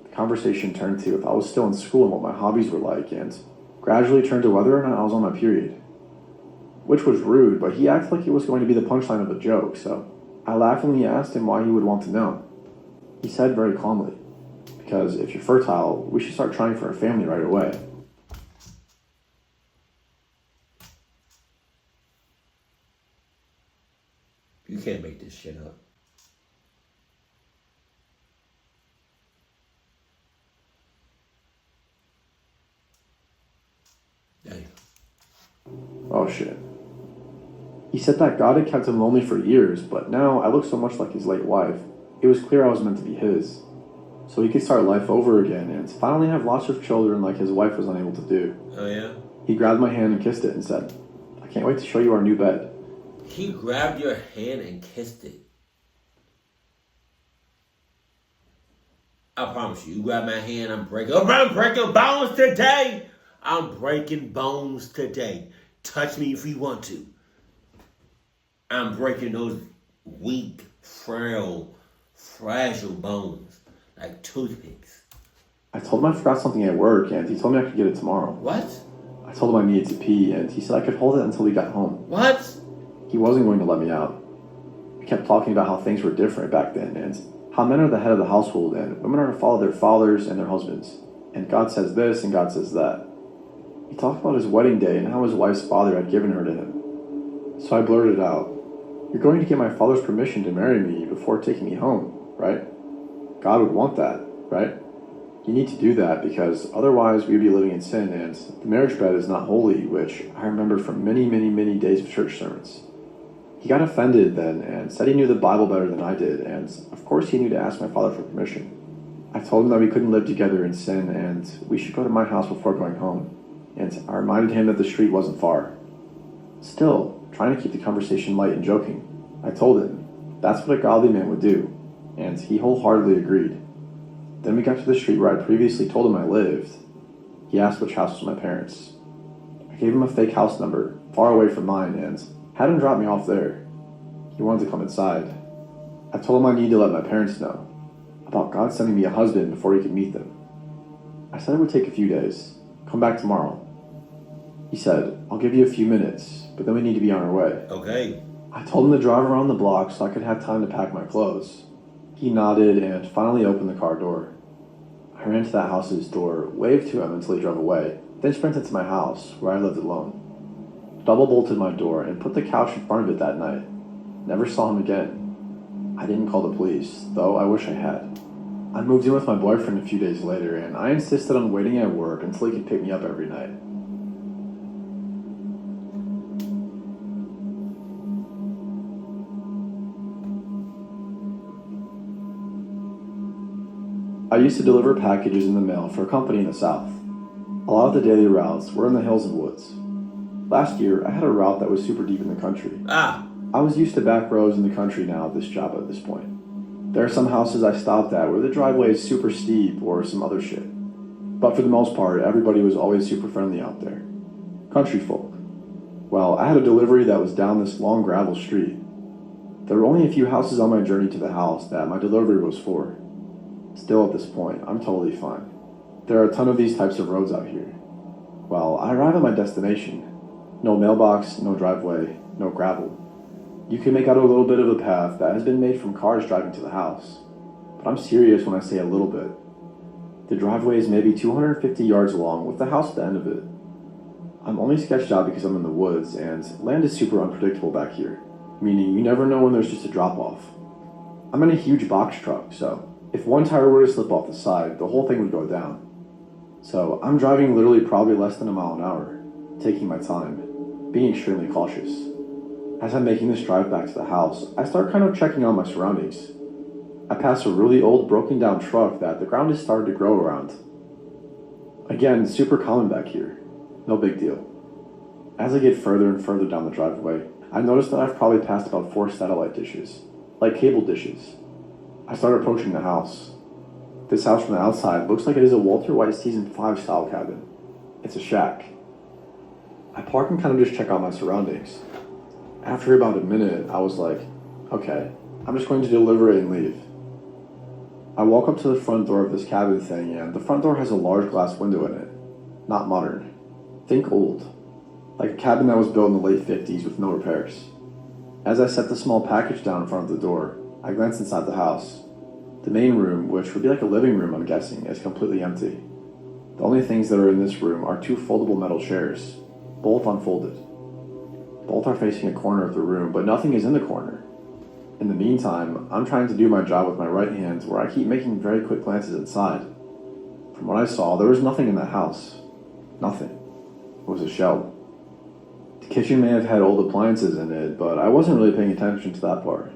The conversation turned to if I was still in school and what my hobbies were like, and gradually turned to whether or not I was on my period. Which was rude, but he acted like it was going to be the punchline of a joke, so I laughingly asked him why he would want to know. He said very calmly, because if you're fertile, we should start trying for a family right away. You can't make this shit up. Damn. Oh shit. He said that God had kept him lonely for years, but now I look so much like his late wife, it was clear I was meant to be his. So he could start life over again and finally have lots of children like his wife was unable to do. Oh, yeah? He grabbed my hand and kissed it and said, "I can't wait to show you our new bed." He grabbed your hand and kissed it. I promise you, you grab my hand, I'm breaking bones today. I'm breaking bones today. Touch me if you want to. I'm breaking those weak, fragile bones like toothpicks. I told him I forgot something at work, and he told me I could get it tomorrow. What? I told him I needed to pee, and he said I could hold it until we got home. What? He wasn't going to let me out. We kept talking about how things were different back then, and how men are the head of the household, and women are to follow their fathers and their husbands. And God says this, and God says that. He talked about his wedding day and how his wife's father had given her to him. So I blurted out, "You're going to get my father's permission to marry me before taking me home, right? God would want that, right? You need to do that because otherwise we'd be living in sin, and the marriage bed is not holy," which I remembered from many, many, many days of church sermons. He got offended then and said he knew the Bible better than I did, and of course he knew to ask my father for permission. I told him that we couldn't live together in sin and we should go to my house before going home, and I reminded him that the street wasn't far. Still, trying to keep the conversation light and joking, I told him that's what a godly man would do, and he wholeheartedly agreed. Then we got to the street where I previously told him I lived. He asked which house was my parents'. I gave him a fake house number, far away from mine, and had him drop me off there. He wanted to come inside. I told him I needed to let my parents know about God sending me a husband before he could meet them. I said it would take a few days. Come back tomorrow. He said, "I'll give you a few minutes, but then we need to be on our way." Okay. I told him to drive around the block so I could have time to pack my clothes. He nodded and finally opened the car door. I ran to that house's door, waved to him until he drove away, then sprinted to my house, where I lived alone. Double bolted my door and put the couch in front of it that night. Never saw him again. I didn't call the police, though I wish I had. I moved in with my boyfriend a few days later, and I insisted on waiting at work until he could pick me up every night. I used to deliver packages in the mail for a company in the South. A lot of the daily routes were in the hills and woods. Last year, I had a route that was super deep in the country. I was used to back roads in the country now at this job at this point. There are some houses I stopped at where the driveway is super steep or some other shit. But for the most part, everybody was always super friendly out there. Country folk. Well, I had a delivery that was down this long gravel street. There were only a few houses on my journey to the house that my delivery was for. Still, at this point, I'm totally fine. There are a ton of these types of roads out here. Well, I arrive at my destination. No mailbox, no driveway, no gravel. You can make out a little bit of a path that has been made from cars driving to the house. But I'm serious when I say a little bit. The driveway is maybe 250 yards long with the house at the end of it. I'm only sketched out because I'm in the woods and land is super unpredictable back here, meaning you never know when there's just a drop-off. I'm in a huge box truck, so if one tire were to slip off the side, the whole thing would go down. So I'm driving literally probably less than a mile an hour, taking my time, being extremely cautious. As I'm making this drive back to the house, I start kind of checking out my surroundings. I pass a really old broken down truck that the ground has started to grow around. Again, super common back here. No big deal. As I get further and further down the driveway, I notice that I've probably passed about 4 satellite dishes, like cable dishes. I start approaching the house. This house from the outside looks like it is a Walter White Season 5 style cabin. It's a shack. I park and kind of just check out my surroundings. After about a minute, I was like, okay, I'm just going to deliver it and leave. I walk up to the front door of this cabin thing, and the front door has a large glass window in it. Not modern. Think old. Like a cabin that was built in the late 50s with no repairs. As I set the small package down in front of the door, I glance inside the house. The main room, which would be like a living room I'm guessing, is completely empty. The only things that are in this room are 2 foldable metal chairs, both unfolded. Both are facing a corner of the room, but nothing is in the corner. In the meantime, I'm trying to do my job with my right hand, where I keep making very quick glances inside. From what I saw, there was nothing in the house. Nothing. It was a shell. The kitchen may have had old appliances in it, but I wasn't really paying attention to that part.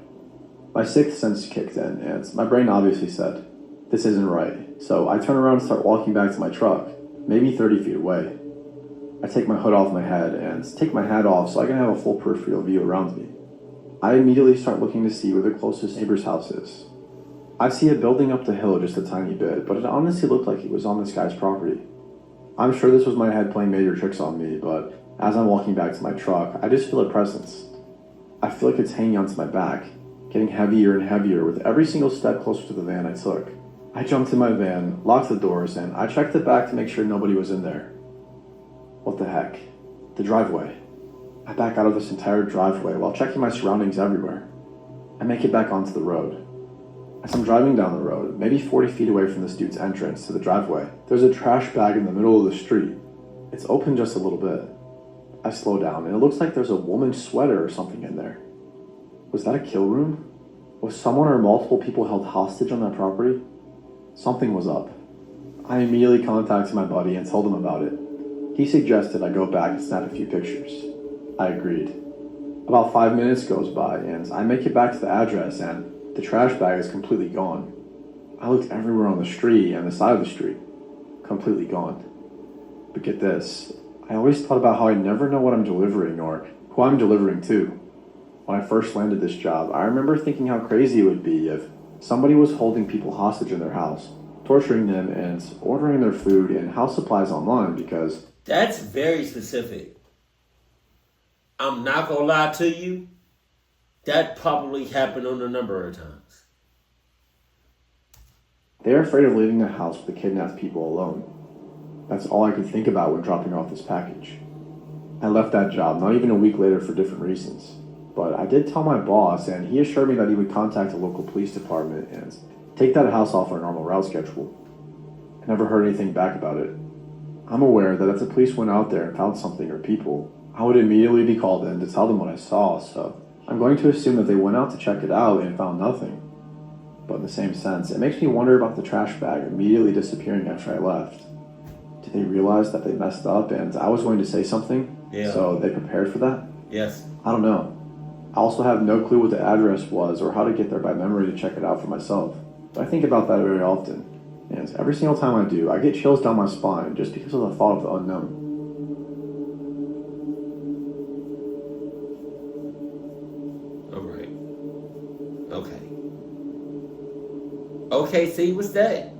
My 6th sense kicked in, and my brain obviously said, this isn't right. So I turn around and start walking back to my truck, maybe 30 feet away. I take my hood off my head and take my hat off so I can have a full peripheral view around me. I immediately start looking to see where the closest neighbor's house is. I see a building up the hill just a tiny bit, but it honestly looked like it was on this guy's property. I'm sure this was my head playing major tricks on me, but as I'm walking back to my truck, I just feel a presence. I feel like it's hanging onto my back, getting heavier and heavier with every single step closer to the van I took. I jumped in my van, locked the doors, and I checked it back to make sure nobody was in there. What the heck? The driveway. I back out of this entire driveway while checking my surroundings everywhere. I make it back onto the road. As I'm driving down the road, maybe 40 feet away from this dude's entrance to the driveway, there's a trash bag in the middle of the street. It's open just a little bit. I slow down, and it looks like there's a woman's sweater or something in there. Was that a kill room? Was someone or multiple people held hostage on that property? Something was up. I immediately contacted my buddy and told him about it. He suggested I go back and snap a few pictures. I agreed. About 5 minutes goes by, and I make it back to the address, and the trash bag is completely gone. I looked everywhere on the street and the side of the street. Completely gone. But get this, I always thought about how I never know what I'm delivering or who I'm delivering to. When I first landed this job, I remember thinking how crazy it would be if somebody was holding people hostage in their house, torturing them and ordering their food and house supplies online because... That's very specific. I'm not gonna lie to you. That probably happened on a number of times. They're afraid of leaving the house with the kidnapped people alone. That's all I could think about when dropping off this package. I left that job not even a week later for different reasons. But I did tell my boss, and he assured me that he would contact the local police department and take that house off our normal route schedule. I never heard anything back about it. I'm aware that if the police went out there and found something or people, I would immediately be called in to tell them what I saw, so I'm going to assume that they went out to check it out and found nothing. But in the same sense, it makes me wonder about the trash bag immediately disappearing after I left. Did they realize that they messed up and I was going to say something? Yeah. So they prepared for that? Yes. I don't know. I also have no clue what the address was or how to get there by memory to check it out for myself. But I think about that very often. And every single time I do, I get chills down my spine just because of the thought of the unknown. Alright. Okay, see, what's that?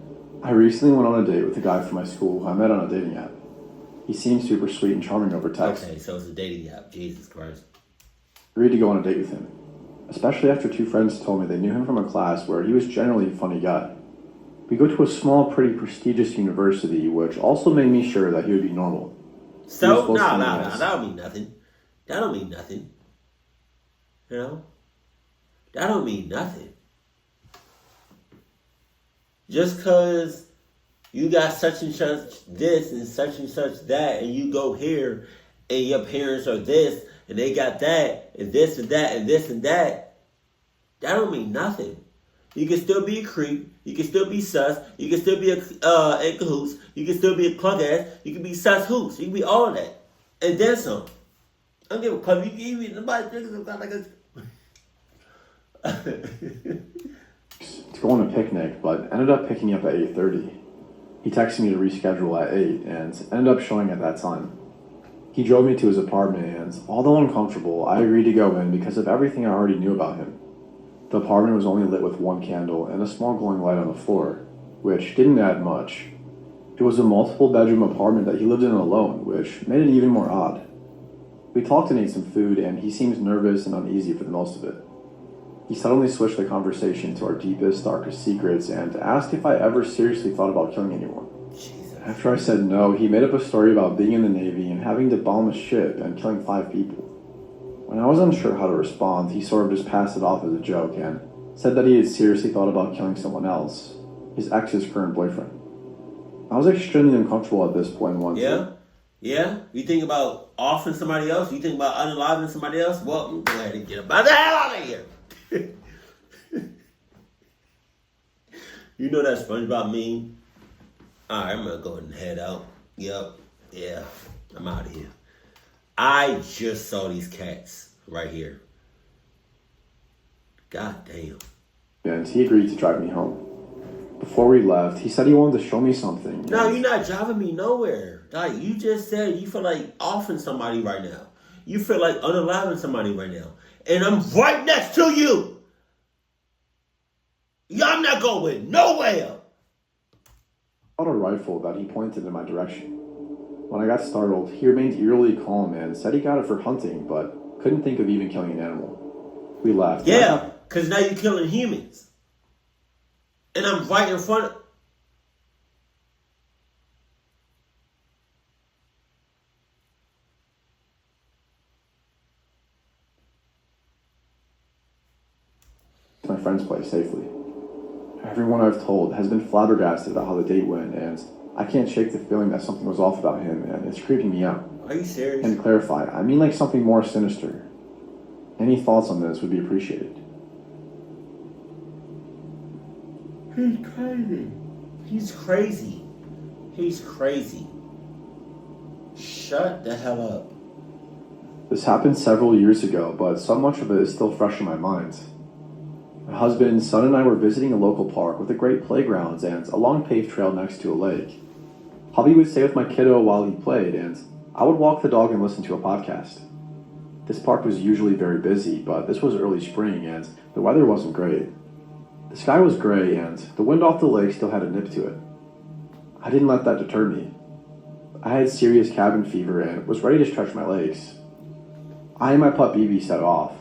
I recently went on a date with a guy from my school who I met on a dating app. He seemed super sweet and charming over text. Okay, so it's a dating app. Jesus Christ. Agreed to go on a date with him, especially after 2 friends told me they knew him from a class where he was generally a funny guy. We go to a small, pretty prestigious university, which also made me sure that he would be normal. So, no, that don't mean nothing. That don't mean nothing. You know? That don't mean nothing. Just because you got such and such this and such that, and you go here, and your parents are this, and they got that, and this and that, and this and that, that don't mean nothing. You can still be a creep. You can still be sus. You can still be a cahoots. You can still be a clunk ass. You can be sus hoots. You can be all of that. And then some. I don't give a fuck. You can even nobody drinking something like a... to go on a picnic, but ended up picking me up at 8:30. He texted me to reschedule at 8 and ended up showing at that time. He drove me to his apartment and, although uncomfortable, I agreed to go in because of everything I already knew about him. The apartment was only lit with 1 candle and a small glowing light on the floor, which didn't add much. It was a multiple bedroom apartment that he lived in alone, which made it even more odd. We talked and ate some food, and he seems nervous and uneasy for the most of it. He suddenly switched the conversation to our deepest, darkest secrets and asked if I ever seriously thought about killing anyone. Jesus. After I said no, he made up a story about being in the Navy and having to bomb a ship and killing 5 people. When I was unsure how to respond, he sort of just passed it off as a joke and said that he had seriously thought about killing someone else, his ex's current boyfriend. I was extremely uncomfortable at this point once. Yeah? Yeah? You think about offing somebody else? You think about unaliving somebody else? Well, go ahead and get about the hell out of here. You know that SpongeBob meme? Alright, I'm gonna go ahead and head out. Yep. Yeah. I'm out of here. I just saw these cats right here. God damn. And he agreed to drive me home. Before we left, he said he wanted to show me something. No, you're not driving me nowhere. Like, you just said you feel like offing somebody right now. You feel like unaliving somebody right now. And I'm right next to you. Yeah, I'm not going nowhere. I had a rifle that he pointed in my direction. When I got startled, he remained eerily calm and said he got it for hunting, but couldn't think of even killing an animal. We left. Yeah, because now you're killing humans. And I'm right in front of... my friend's place safely. Everyone I've told has been flabbergasted about how the date went, and I can't shake the feeling that something was off about him, and it's creeping me out. Are you serious? And to clarify, I mean like something more sinister. Any thoughts on this would be appreciated. He's crazy. He's crazy. He's crazy. Shut the hell up. This happened several years ago, but so much of it is still fresh in my mind. My husband, son, and I were visiting a local park with a great playground and a long paved trail next to a lake. Hubby would stay with my kiddo while he played, and I would walk the dog and listen to a podcast. This park was usually very busy, but this was early spring and the weather wasn't great. The sky was gray and the wind off the lake still had a nip to it. I didn't let that deter me. I had serious cabin fever and was ready to stretch my legs. I and my pup BB set off.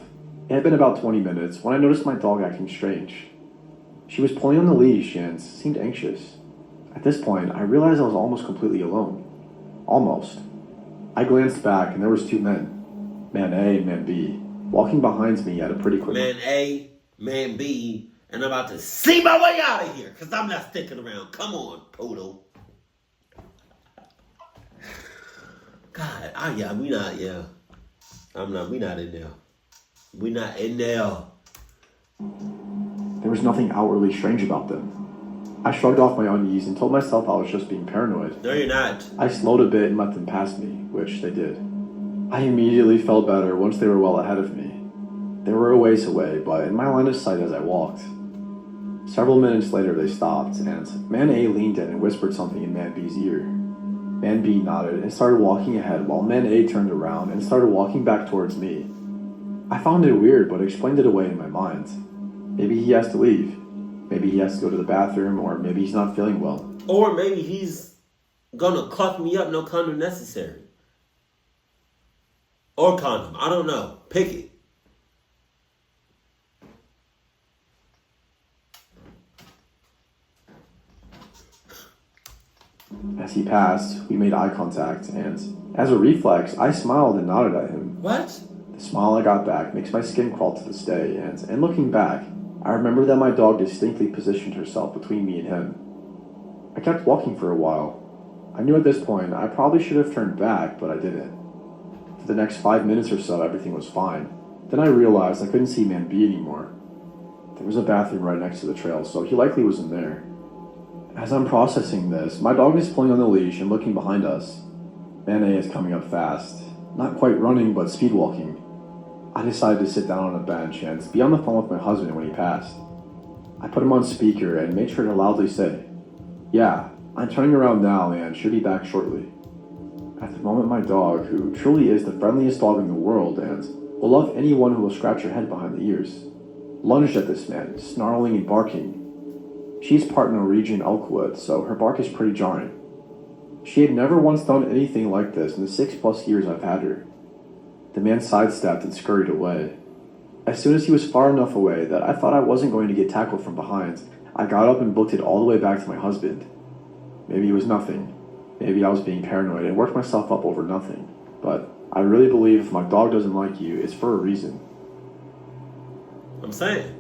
It had been about 20 minutes when I noticed my dog acting strange. She was pulling on the leash and seemed anxious. At this point, I realized I was almost completely alone. Almost. I glanced back and there was 2 men, man A and man B, walking behind me at a pretty quick... Man A, man B, and I'm about to see my way out of here because I'm not sticking around. Come on, poodle. God, we not in there. We not in there. There was nothing outwardly strange about them. I shrugged off my unease and told myself I was just being paranoid. No, you're not. I slowed a bit and let them pass me, which they did. I immediately felt better once they were well ahead of me. They were a ways away, but in my line of sight as I walked. Several minutes later they stopped, and Man A leaned in and whispered something in Man B's ear. Man B nodded and started walking ahead while Man A turned around and started walking back towards me. I found it weird, but explained it away in my mind. Maybe he has to leave. Maybe he has to go to the bathroom, or maybe he's not feeling well. Or maybe he's gonna cuff me up, no condom necessary. Or condom, I don't know. Pick it. As he passed, we made eye contact, and as a reflex, I smiled and nodded at him. What? The smile I got back makes my skin crawl to this day, and looking back, I remember that my dog distinctly positioned herself between me and him. I kept walking for a while. I knew at this point I probably should have turned back, but I didn't. For the next 5 minutes or so, everything was fine. Then I realized I couldn't see Man B anymore. There was a bathroom right next to the trail, so he likely wasn't there. As I'm processing this, my dog is pulling on the leash and looking behind us. Man A is coming up fast. Not quite running, but speed walking. I decided to sit down on a bench and be on the phone with my husband when he passed. I put him on speaker and made sure to loudly say, "Yeah, I'm turning around now and should be back shortly." At the moment, my dog, who truly is the friendliest dog in the world and will love anyone who will scratch her head behind the ears, lunged at this man, snarling and barking. She's part Norwegian Elkwood, so her bark is pretty jarring. She had never once done anything like this in the 6+ years I've had her. The man sidestepped and scurried away. As soon as he was far enough away that I thought I wasn't going to get tackled from behind, I got up and booked it all the way back to my husband. Maybe it was nothing. Maybe I was being paranoid and worked myself up over nothing. But I really believe if my dog doesn't like you, it's for a reason. I'm saying.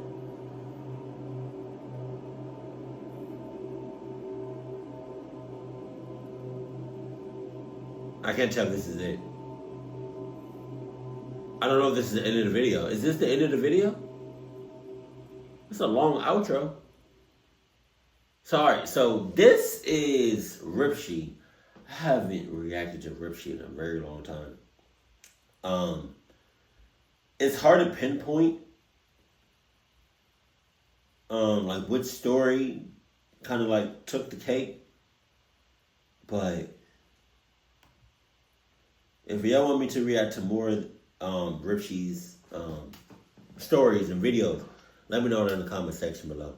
I can't tell if this is it. I don't know if this is the end of the video. Is this the end of the video? It's a long outro. Sorry, so this is Ripshy. I haven't reacted to Ripshy in a very long time. It's hard to pinpoint like which story kind of like took the cake. But if y'all want me to react to more Ripshy's stories and videos, let me know in the comment section below.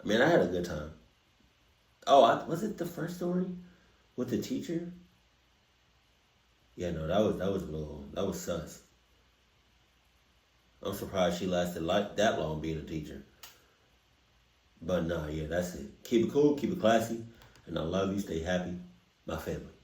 Man, I had a good time. Oh, was it the first story with the teacher? Yeah, no, that was sus. I'm surprised she lasted like that long being a teacher. But nah, yeah, that's it. Keep it cool, keep it classy, and I love you. Stay happy, my family.